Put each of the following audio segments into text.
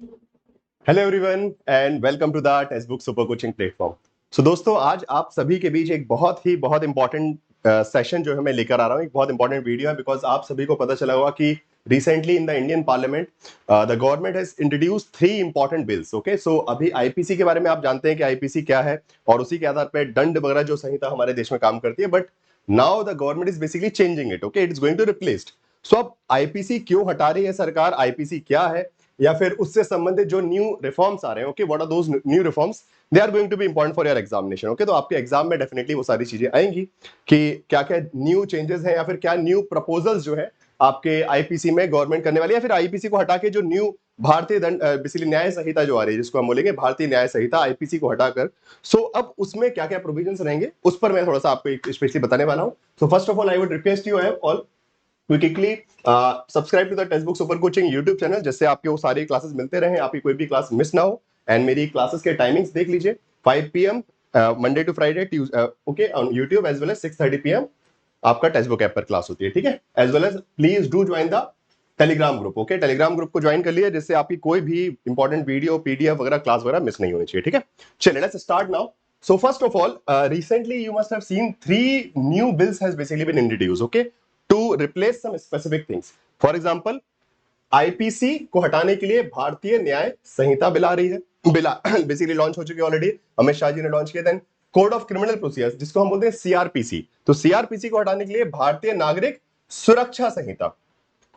Hello everyone and welcome to the text book super coaching platform. So दोस्तों, आज आप सभी के बीच एक बहुत इंपॉर्टेंट सेशन जो है मैं लेकर आ रहा हूँ। एक बहुत इंपॉर्टेंट वीडियो है बिकॉज आप सभी को पता चला होगा कि recently in the Indian parliament the government has introduce 3 important bills. Okay, so अभी आईपीसी के बारे में आप जानते हैं कि आईपीसी क्या है और उसी के आधार पर दंड वगैरह जो संहिता हमारे देश में काम करती है। But now the government is basically changing it. Okay, it is going to replaced. So अब आईपीसी क्यों हटा रही है सरकार, आईपीसी क्या है, या फिर उससे संबंधित जो न्यू रिफॉर्म्स आ रहे हैं, okay, what are those new reforms, they are going to be important for your examination. Okay, तो आपके एग्जाम में डेफिनेटली वो सारी चीजें आएंगी कि क्या क्या न्यू चेंजेस हैं या फिर क्या न्यू प्रपोजल्स जो है आपके आईपीसी में गवर्नमेंट करने वाली है, या फिर आईपीसी को हटा के जो न्यू भारतीय दंड बेसिकली न्याय संहिता जो आ रही है, जिसको हम बोलेंगे भारतीय न्याय संहिता, आईपीसी को हटाकर सो अब उसमें क्या क्या प्रोविजंस रहेंगे उस पर मैं थोड़ा सा आपको स्पेशली बताने वाला हूं। So first of all I would request you all quickly subscribe to the text book super coaching YouTube channel, जिससे आपके वो सारी क्लासेस मिलते रहे, आपकी कोई भी क्लास मिस ना हो। एंड मेरी क्लासेस के टाइमिंग्स देख लीजिए, 5 PM Monday to Friday okay on YouTube, as well as 6:30 PM आपका टेक्स्ट बुक ऐप पर क्लास होती है, ठीक है। As well as please do join the Telegram group. Okay, Telegram group को ज्वाइन कर लिया, जिससे आपकी कोई भी इंपॉर्टेंट वीडियो, पीडीएफ वगैरह, क्लास वगैरह मिस नहीं होनी चाहिए, ठीक है। चलिए let's start now. So first of all, recently you must have seen 3 new bills has basically been introduced, okay, to replace some specific things. For example, IPC को हटाने के लिए भारतीय न्याय संहिता बिल आ रही है, बिल बेसिकली लॉन्च हो चुकी है ऑलरेडी, अमित शाह जी ने लॉन्च किया। Then code of criminal procedures, जिसको हम बोलते हैं सीआरपीसी, तो सीआरपीसी को हटाने के लिए भारतीय नागरिक सुरक्षा संहिता।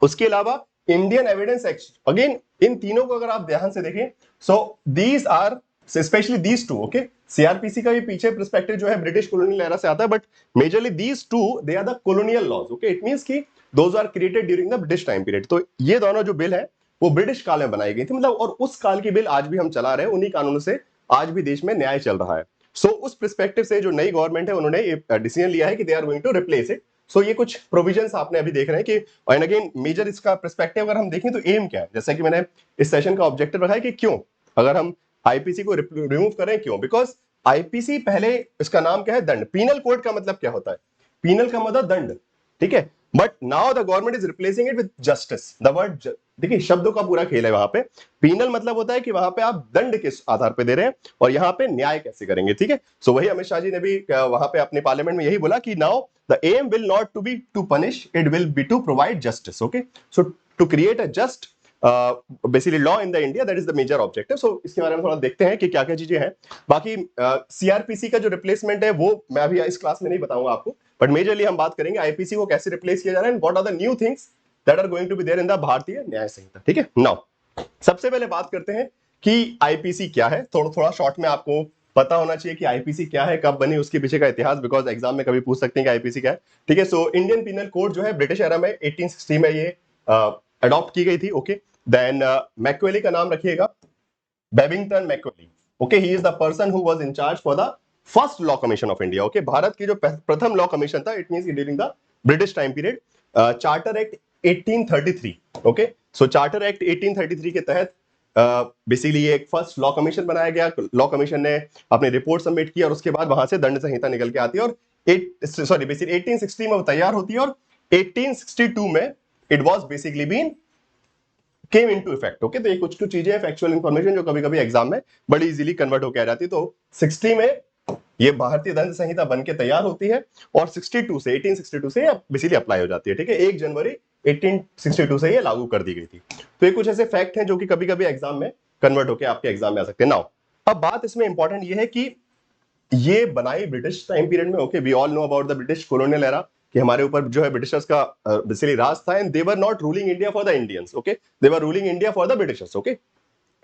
उसके अलावा इंडियन एविडेंस एक्ट, अगेन इन तीनों को अगर आप ध्यान से देखें, so these are specially these two, okay, CrPC का भी पीछे पर्सपेक्टिव जो है ब्रिटिश कॉलोनियल एरा से आता है, but majorly these two they are the colonial laws. Okay, it means कि those are created during the British time period. तो ये दोनों जो बिल है वो ब्रिटिश काल में बनाई गई थी, मतलब, और उस काल की बिल आज भी हम चला रहे हैं, उन्हीं कानूनों से आज भी देश में न्याय चल रहा है। सो उस पर्सपेक्टिव से जो नई गवर्नमेंट है उन्होंने ये डिसीजन लिया है कि they are going to replace it. So ये कुछ प्रोविजंस आपने अभी देख रहे हैं कि, एंड अगेन मेजर इसका पर्सपेक्टिव अगर हम देखें तो एम क्या है, जैसा कि मैंने इस सेशन का ऑब्जेक्टिव रखा है कि क्यों अगर हम आईपीसी को रिमूव करें, क्यों, बिकॉज आईपीसी पहले इसका नाम क्या है, दंड। पीनल कोड का मतलब क्या होता है, पीनल का मतलब दंड, ठीक है। But now the government is replacing it with justice. The word, देखिए शब्दों का पूरा खेल है वहां पे। पीनल मतलब होता है कि वहां पे आप दंड किस आधार पे दे रहे हैं और यहाँ पे न्याय कैसे करेंगे, ठीक है। सो वही अमित शाह जी ने भी वहां पे अपने पार्लियामेंट में यही बोला कि now the aim will not to be to punish, it will be to provide justice. Okay, so to create a just basically law in the India, that is the major objective. So इसके बारे में थोड़ा देखते हैं कि क्या क्या चीजें हैं। बाकी सीआरपीसी का जो रिप्लेसमेंट है वो मैं अभी इस क्लास में नहीं बताऊंगा आपको, बट मेजरली हम बात करेंगे आईपीसी को कैसे रिप्लेस किया जा रहा है, what are the new things that are going to be there in the Bharatiya Nyaya संहिता, ठीक है। नाउ सबसे पहले बात करते हैं कि आईपीसी क्या है। थोड़ा थोड़ा शॉर्ट में आपको पता होना चाहिए कि आईपीसी क्या है, कब बनी, उसके पीछे का इतिहास, बिकॉज एग्जाम में कभी पूछ सकते हैं कि आईपीसी क्या है, ठीक है। सो इंडियन पीनल कोड जो है ब्रिटिश एरा में 1860 में ये अडॉप्ट की गई थी। ओके, देन मैक्वेली का नाम रखिएगा, Babington Macaulay. Okay, he is the person who was in charge for the first law commission of India. Okay, Bharat की जो प्रथम लॉ कमीशन था, it means during the British time period. Charter act 1833। Okay, so charter act 1833 के तहत basically ये एक first law commission बनाया गया। लॉ कमीशन ने अपनी रिपोर्ट सबमिट की और उसके बाद वहां से दंड संहिता निकल के आती है, और 1860 में वो तैयार होती है, और 1862 में it was basically been came into effect. Okay, तो ये कुछ कुछ चीजें फैक्चुअल इंफॉर्मेशन जो कभी कभी एग्जाम में बड़ी इजीली कन्वर्ट होकर आ जाती है। तो 60 में ये भारतीय दंड संहिता बन के तैयार होती है, और 1862 से बेसिकली अप्लाई हो जाती है, ठीक है। 1 जनवरी 1862 से ये लागू कर दी गई थी। तो ये कुछ ऐसे फैक्ट हैं जो कि कभी कभी एग्जाम में कन्वर्ट होकर आपके एग्जाम में आ सकते हैं। नाउ अब बात इसमें इंपॉर्टेंट ये है कि ये बनाई ब्रिटिश टाइम पीरियड में। Okay, we all know about the British colonial era, कि हमारे ऊपर जो है ब्रिटिशर्स का बेसिकली राज था, and they were not ruling India for the Indians. Okay, they were ruling India for the Britishers. Okay,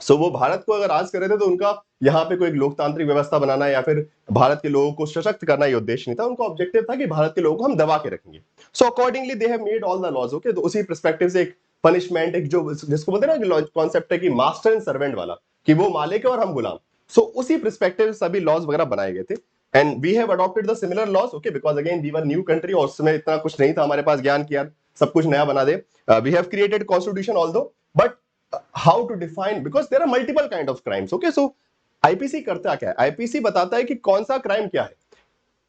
so वो भारत को अगर राज कर रहे थे तो उनका यहाँ पे कोई लोकतांत्रिक व्यवस्था बनाना या फिर भारत के लोगों को सशक्त करना ये उद्देश्य नहीं था। उनका ऑब्जेक्टिव था कि भारत के लोगों को हम दबा के रखेंगे। So accordingly they have made all the laws. Okay, तो उसी पर्सपेक्टिव से एक पनिशमेंट, एक जो जिसको बोलते हैं ना कॉन्सेप्ट है कि मास्टर एंड सर्वेंट वाला, कि वो मालिक है और हम गुलाम। सो उसी पर्सपेक्टिव सभी लॉज वगैरह बनाए गए थे, and we have adopted the similar laws. Okay, because again we were new country और उसमें इतना कुछ नहीं था हमारे पास ज्ञान कि यार सब कुछ नया बना दे। We have created constitution although, but how to define, because there are multiple kind of crimes. Okay, so IPC करता क्या है, आईपीसी बताता है कि कौन सा क्राइम क्या है,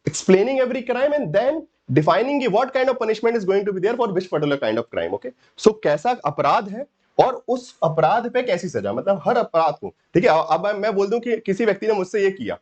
explaining every crime and then defining what kind of punishment is going to be there for which particular kind of crime. Okay, so कैसा अपराध है और उस अपराध पे कैसी सजा, मतलब हर अपराध को, ठीक है। अब मैं बोल दूं कि किसी व्यक्ति ने मुझसे ये किया,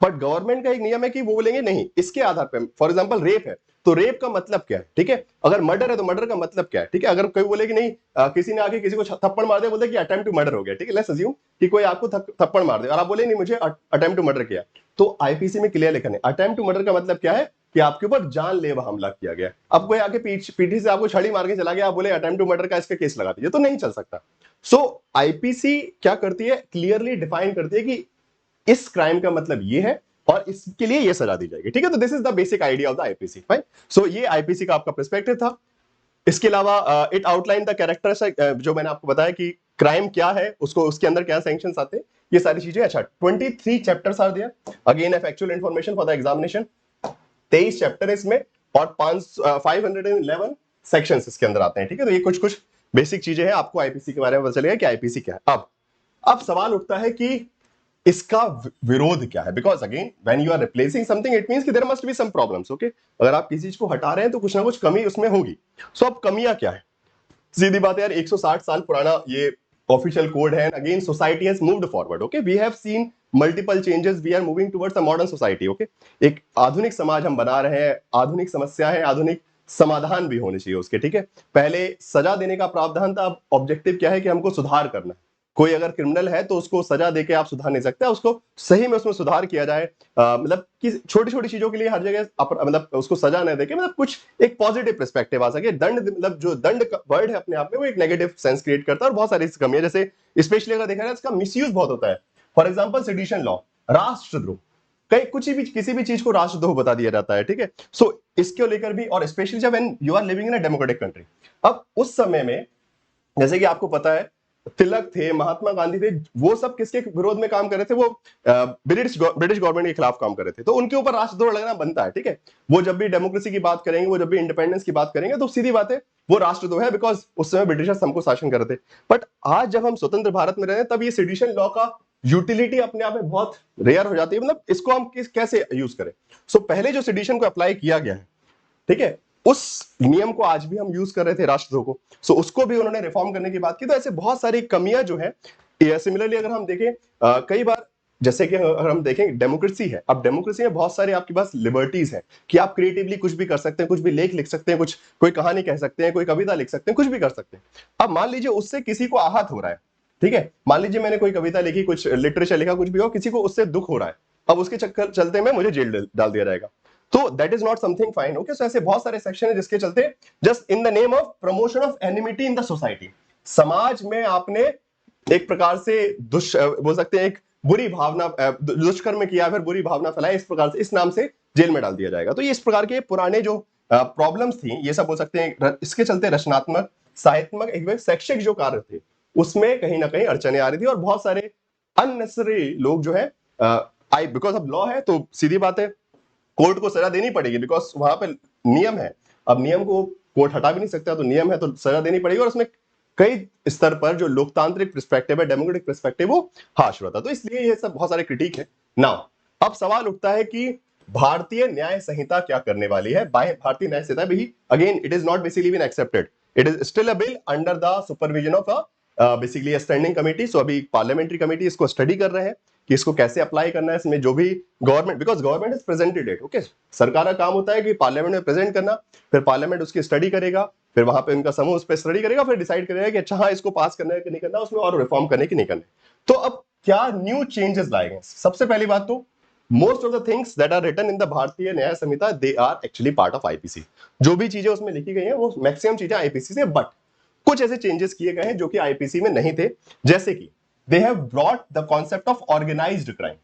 बट गवर्नमेंट का एक नियम है कि वो बोलेंगे नहीं, इसके आधार पे, फॉर एग्जांपल रेप है तो रेप का मतलब क्या है, ठीक है। अगर मर्डर है तो मर्डर का मतलब क्या है, ठीक है। अगर कोई बोले कि नहीं किसी ने आके किसी को थप्पड़ मार दिया, बोलते कि अटेम्प्ट टू मर्डर हो गया, ठीक है। लेट्स अज्यूम कि कोई आपको थप्पड़ मार दे और आप बोले नहीं मुझे अटेम्प्ट टू मर्डर किया, तो आईपीसी में क्लियर लिखा है अटेम्प्ट टू मर्डर का मतलब क्या है कि आपके ऊपर जानलेवा हमला किया गया। अब कोई आके पीठी से आपको छड़ी मार के चला गया, आप बोले अटेम्प्ट टू मर्डर का इसका केस लगा दीजिए, तो नहीं चल सकता। सो आईपीसी क्या करती है, क्लियरली डिफाइन करती है कि इस क्राइम का मतलब ये है और इसके लिए ये सजा दी जाएगी, ठीक है। तो this is the basic idea of the IPC, fine. So ये आईपीसी का आपका पर्सपेक्टिव था। इसके अलावा इट आउटलाइन द कैरेक्टर, जो मैंने आपको बताया कि क्राइम क्या है, उसको उसके अंदर क्या सैंक्शंस आते हैं, ये सारी चीजें। अच्छा, 23 chapters are there, again a factual information for the examination. 23 chapter इसमें और 511 सेक्शंस इसके अंदर आते हैं, ठीक है। तो ये कुछ कुछ बेसिक चीजें हैं, आपको आईपीसी के बारे में पता चलेगा कि आईपीसी क्या है। अब सवाल उठता है कि इसका विरोध क्या है, because again when you are replacing something it means कि there must be some problems, okay. अगर आप किसी चीज को हटा रहे हैं तो कुछ ना कुछ कमी उसमें होगी। सो अब कमियां क्या है, सीधी बात है यार, 160 साल पुराना ये ऑफिशियल कोड है। Again society has moved forward, okay, we have seen multiple changes, we are moving towards a modern society, okay. एक आधुनिक समाज हम बना रहे हैं, आधुनिक समस्या है, आधुनिक समाधान भी होने चाहिए उसके, ठीक है। पहले सजा देने का प्रावधान था, अब ऑब्जेक्टिव क्या है कि हमको सुधार करना है। कोई अगर क्रिमिनल है तो उसको सजा देके आप सुधार नहीं सकते, उसको सही में उसमें सुधार किया जाए। मतलब कि छोटी छोटी चीजों के लिए हर जगह मतलब उसको सजा न देके, मतलब कुछ एक पॉजिटिव पर्सपेक्टिव आ सके। दंड, मतलब जो दंड वर्ड है अपने आप में वो एक नेगेटिव सेंस क्रिएट करता है और बहुत सारी कमियां, जैसे स्पेशली अगर देखा जाए इसका मिसयूज बहुत होता है। फॉर एग्जाम्पल सेडिशन लॉ, राष्ट्रद्रोह, कहीं कुछ भी किसी भी चीज को राष्ट्रद्रोह बता दिया जाता है, ठीक है। सो इसको लेकर भी, और स्पेशली जब you are living in a democratic country. अब उस समय में जैसे कि आपको पता है तिलक थे, महात्मा गांधी थे, वो सब किसके विरोध में काम कर रहे थे, वो ब्रिटिश गवर्नमेंट के खिलाफ काम कर रहे थे, तो उनके ऊपर राष्ट्रद्रोह लगना बनता है, ठीक है। वो जब भी डेमोक्रेसी की बात करेंगे, वो जब भी इंडिपेंडेंस की बात करेंगे, तो सीधी बात है वो राष्ट्रद्रोह है, बिकॉज उस समय ब्रिटिशर्स हमको शासन कर रहे थे। बट आज जब हम स्वतंत्र भारत में रहे तब ये सेडिशन लॉ का यूटिलिटी अपने आप में बहुत रेयर हो जाती है, मतलब इसको हम कैसे यूज करें। सो पहले जो सेडिशन को अप्लाई किया गया है, ठीक है, उस नियम को आज भी हम यूज कर रहे थे राष्ट्रद्रोह को, सो उसको भी उन्होंने रिफॉर्म करने की बात की। तो ऐसे बहुत सारी कमियां जो है, सिमिलरली अगर हम देखें कई बार, जैसे कि अगर हम देखें डेमोक्रेसी है, अब डेमोक्रेसी में बहुत सारे आपके पास लिबर्टीज हैं कि आप क्रिएटिवली कुछ भी कर सकते हैं, कुछ भी लेख लिख सकते हैं, कुछ कोई कहानी कह सकते हैं, कोई कविता लिख सकते हैं, कुछ भी कर सकते हैं। अब मान लीजिए उससे किसी को आहत हो रहा है, ठीक है, मान लीजिए मैंने कोई कविता लिखी, कुछ लिटरेचर लिखा, कुछ भी हो, किसी को उससे दुख हो रहा है, अब उसके चक्कर चलते में मुझे जेल डाल दिया जाएगा, तो that is not something fine, okay. So ऐसे बहुत सारे सेक्शन है जिसके चलते just in the name of promotion of enmity in the society, समाज में आपने एक प्रकार से बोल सकते हैं एक बुरी भावना, दुष्कर्म किया, फिर बुरी भावना फैलाई, इस प्रकार से, इस नाम से जेल में डाल दिया जाएगा। तो ये इस प्रकार के पुराने जो प्रॉब्लम्स थी, ये सब बोल सकते हैं, इसके चलते रचनात्मक, साहित्यिक, एक शैक्षिक जो कार्य थे उसमें कहीं ना कहीं अड़चने आ रही थी, और बहुत सारे अननेसेसरी लोग जो है आई, बिकॉज अब लॉ है तो सीधी बात है कोर्ट को सजा देनी पड़ेगी, बिकॉज वहां पे नियम है। अब नियम को कोर्ट हटा भी नहीं सकता, तो नियम है तो सजा देनी पड़ेगी, और उसमें कई स्तर पर जो लोकतांत्रिक पर्सपेक्टिव है, डेमोक्रेटिक पर्सपेक्टिव, वो हाश होता है। तो इसलिए ये सब बहुत सारे क्रिटिक है। नाउ अब सवाल उठता है कि भारतीय न्याय संहिता क्या करने वाली है। भारतीय न्याय संहिता भी, again it is not basically been accepted, it is still a bill under the supervision of basically standing committee. So अभी पार्लियामेंट्री कमेटी इसको स्टडी कर रहे हैं कि इसको कैसे अप्लाई करना है। इसमें जो भी government, because government is presented it, okay, सरकार का काम होता है कि पार्लियामेंट में प्रेजेंट करना, फिर पार्लियामेंट उसकी स्टडी करेगा, फिर वहां पे उनका समूह उस पर स्टडी करेगा, फिर डिसाइड करेगा कि अच्छा हाँ इसको पास करना है कि नहीं करना, उसमें और रिफॉर्म करने की नहीं करने। तो अब क्या न्यू चेंजेस लाए गए, सबसे पहली बात तो most of the things that are written in the Bharatiya Nyaya Sanhita they are actually part of IPC. जो भी चीजें उसमें लिखी गई हैं वो मैक्सिमम चीजें आईपीसी से, बट कुछ ऐसे चेंजेस किए गए हैं जो कि आईपीसी में नहीं थे, जैसे कि they have brought the concept of organised crime.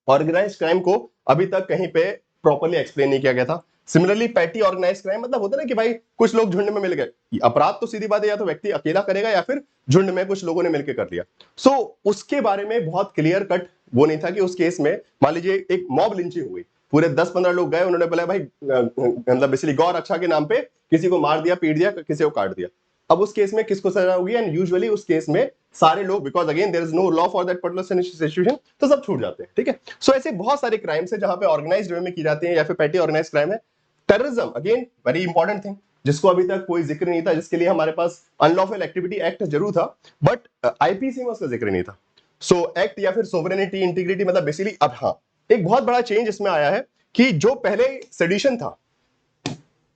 Organised crime को अभी तक कहीं पे प्रॉपर्ली एक्सप्लेन नहीं किया गया था। सिमिलरली पैटी ऑर्गेनाइज क्राइम, मतलब होता है ना कि भाई कुछ लोग झुंड में मिल गए, अपराध तो सीधी बात है या तो व्यक्ति अकेला करेगा या फिर झुंड में कुछ लोगों ने मिलकर कर लिया। सो उसके बारे में बहुत क्लियर कट वो नहीं था कि उस केस में मान लीजिए एक मॉब लिंचिंग हुई, पूरे 10-15 लोग गए, उन्होंने बोला भाई मतलब बेसिकली गौ रक्षा के नाम पे किसी को मार दिया, पीट दिया, किसी को काट दिया। अब उस केस में किसको सजा होगी, एंड यूजुअली उस केस में सारे लोग, because again there is no law for that particular situation, तो सब छूट जाते हैं, ठीक है। सो ऐसे बहुत सारे क्राइम्स है जहां पे ऑर्गेनाइज्ड वे में की जाती है या फिर पैटी ऑर्गेनाइज्ड क्राइम है। Terrorism, again very important thing, जिसको अभी तक कोई जिक्र नहीं था, जिसके लिए हमारे पास अनलॉफुल एक्टिविटी एक्ट जरूर था, बट आईपीसी में उसका जिक्र नहीं था। सो एक्ट या फिर सोवरेनिटी इंटीग्रिटी मतलब बेसिकली अब हाँ एक बहुत बड़ा चेंज इसमें आया है कि जो पहले सेडिशन था,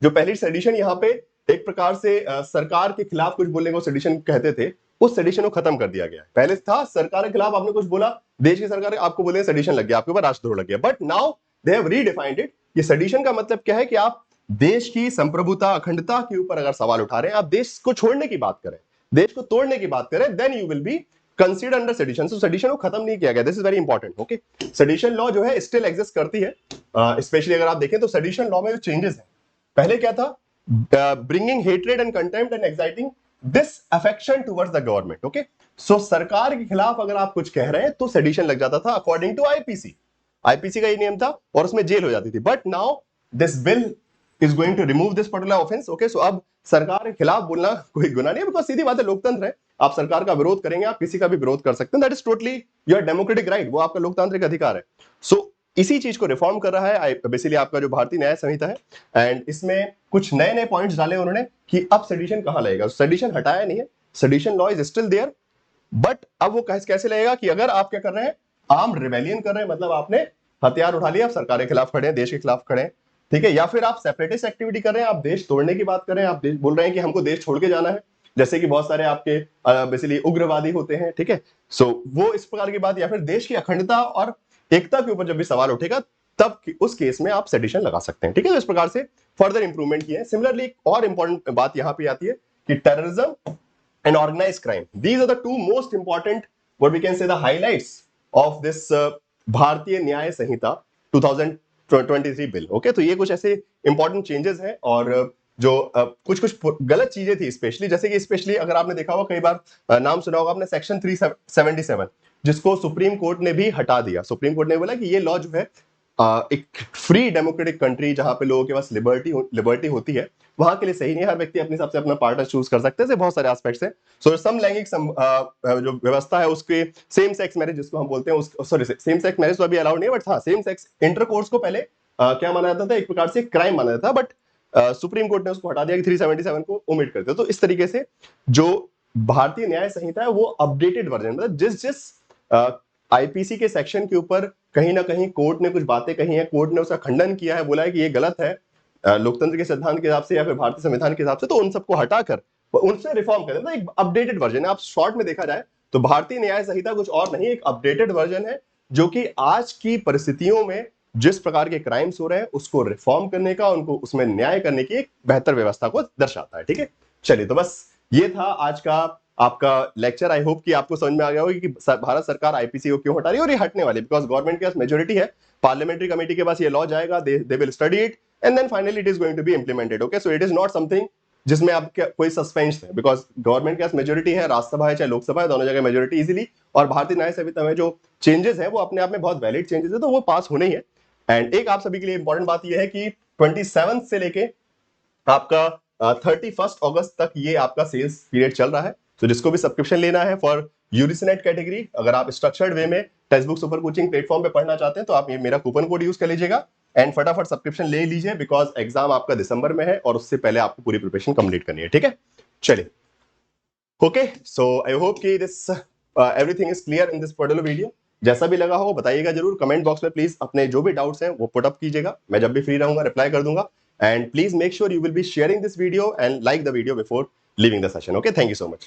जो पहली सेडिशन यहाँ पे एक प्रकार से सरकार के खिलाफ कुछ बोलने को सेडिशन कहते थे, उस सेडिशन को खत्म कर दिया गया। पहले था सरकार के खिलाफ आपने कुछ बोला, देश की सरकार आपको बोले सेडिशन लग गया, आपके ऊपर राष्ट्रद्रोह लग गया, but now they have redefined it. ये सेडिशन का मतलब क्या है कि आप देश की संप्रभुता अखंडता के ऊपर अगर सवाल उठा रहे हैं, आप देश को छोड़ने की बात करें, देश को तोड़ने की बात करें, then you will be consider under sedition. So sedition को खत्म नहीं किया गया, this is very important. Okay, sedition law जो है स्टिल एग्जिस्ट करती है, स्पेशली अगर आप देखें तो सेडिशन लॉ में जो चेंजेस है, पहले क्या था, bringing hatred and contempt and exciting disaffection towards the government. Okay, so सरकार के खिलाफ अगर आप कुछ कह रहे हैं तो सेडिशन लग जाता था अकॉर्डिंग टू आईपीसी। आईपीसी का ये नियम था और उसमें जेल हो जाती थी, but now this bill is going to remove this particular offence. Okay, so अब सरकार के खिलाफ बोलना कोई गुनाह नहीं है, बिकॉज सीधी बात है, लोकतंत्र है, आप सरकार का विरोध करेंगे, आप किसी का भी विरोध कर सकते हैं, that is totally your democratic right, वो आपका लोकतांत्रिक अधिकार है। सो इसी चीज को रिफॉर्म कर रहा है बेसिकली आपका जो भारतीय न्याय संहिता है, एंड इसमें कुछ नए नए पॉइंट्स डाले उन्होंने कि अब सेडिशन कहां लगेगा। सेडिशन हटाया नहीं है, sedition law is still there, but अब वो कैसे लगेगा कि अगर आप क्या कर रहे हैं, आर्म रिबेलियन कर रहे हैं, मतलब आपने हथियार उठा लिया, आप सरकार के खिलाफ खड़े हैं, देश के खिलाफ खड़े हैं, ठीक है, या फिर आप सेपरेटिस्ट एक्टिविटी कर रहे हैं, आप देश तोड़ने की बात कर रहे हैं, आप बोल रहे हैं कि हमको देश छोड़ के जाना है, जैसे कि बहुत सारे आपके बेसिकली उग्रवादी होते हैं, ठीक है। सो वो इस प्रकार की बात, या फिर देश की अखंडता और एकता के ऊपर जब भी सवाल उठेगा तब उस केस में आप सेडिशन लगा सकते हैं, ठीक है। तो इस प्रकार से फर्दर इंप्रूवमेंट किए हैं। सिमिलरली एक और इंपॉर्टेंट बात यहां पे आती है कि terrorism and organized crime, these are the two most important, what we can say, the highlights of this भारतीय न्याय संहिता 2023 बिल। ओके, तो ये कुछ ऐसे इंपॉर्टेंट चेंजेस हैं, और जो कुछ कुछ गलत चीजें थी, स्पेशली जैसे कि स्पेशली अगर आपने देखा होगा, कई बार नाम सुना होगा आपने सेक्शन 377, जिसको सुप्रीम कोर्ट ने भी हटा दिया। सुप्रीम कोर्ट ने बोला कि ये लॉ जो है एक फ्री डेमोक्रेटिक कंट्री जहां पे लोगों के पास लिबर्टी होती है, वहां के लिए सही नहीं है। हर व्यक्ति अपने हिसाब से अपना पार्टनर चूज कर सकते हैं, बहुत सारे एस्पेक्ट्स हैं। सो समलैंगिक जो व्यवस्था है उसके, सेम सेक्स मैरिज जिसको हम बोलते हैं, सॉरी सेम सेक्स मैरिज तो अभी अलाउड नहीं है, बट हाँ सेम सेक्स इंटरकोर्स को पहले क्या माना जाता था, एक प्रकार से क्राइम माना जाता था, बट सुप्रीम कोर्ट ने उसको हटा दिया कि 377 को ओमिट कर दिया। तो इस तरीके से जो भारतीय न्याय संहिता है वो अपडेटेड वर्जन, मतलब जिस आईपीसी के सेक्शन के ऊपर कहीं ना कहीं कोर्ट ने कुछ बातें कही हैं, कोर्ट ने उसका खंडन किया है, बोला है कि ये गलत है लोकतंत्र के सिद्धांत के हिसाब से या फिर भारतीय संविधान के हिसाब से, तो उन सबको हटाकर उनसे रिफॉर्म करें, मतलब एक अपडेटेड वर्जन है। आप शॉर्ट में देखा जाए तो भारतीय न्याय संहिता कुछ और नहीं, एक अपडेटेड वर्जन है, जो कि आज की परिस्थितियों में जिस प्रकार के क्राइम्स हो रहे हैं उसको रिफॉर्म करने का, उनको उसमें न्याय करने की एक बेहतर व्यवस्था को दर्शाता है, ठीक है। चलिए, तो बस ये था आज का आपका लेक्चर। आई होप कि आपको समझ में आ गया होगा कि भारत सरकार आईपीसी को क्यों हटा रही है, और ये हटने वाली, बिकॉज गवर्नमेंट के पास मेजोरिटी है, पार्लियामेंट्री कमेटी के पास ये लॉ जाएगा, they will study it and then finally it is going to be implemented. Okay, so it is not something जिसमें आप कोई सस्पेंस है, बिकॉज गवर्नमेंट के पास मेजोरिटी है, राज्यसभा है चाहे लोकसभा है, दोनों जगह मेजोरिटी इजीली, और भारतीय न्याय संहिता में जो चेंजेस है वो अपने आप में बहुत वैलिड चेंजेस है, तो वो पास होने ही है। एंड एक आप सभी के लिए इंपॉर्टेंट बात यह है कि 27 से लेके आपका 31 अगस्त तक ये आपका सेल्स पीरियड चल रहा है। तो जिसको भी सब्सक्रिप्शन लेना है फॉर यूरिसनेट कैटेगरी, अगर आप स्ट्रक्चर्ड वे में text book super coaching platform पे पढ़ना चाहते हैं तो आप ये मेरा कूपन कोड यूज कर लीजिएगा एंड फटाफट सब्सक्रिप्शन ले लीजिए, बिकॉज एग्जाम आपका दिसंबर में है और उससे पहले आपको पूरी प्रिपरेशन कंप्लीट करनी है, ठीक है। चलिए, ओके, सो आई होप कि this everything is clear in this particular video. जैसा भी लगा हो बताइएगा जरूर, कमेंट बॉक्स में प्लीज अपने जो भी डाउट्स हैं वो पुट अप कीजिएगा, मैं जब भी फ्री रहूंगा रिप्लाई कर दूंगा। And please make sure you will be sharing this video and like the video before leaving the session. Okay, thank you so much.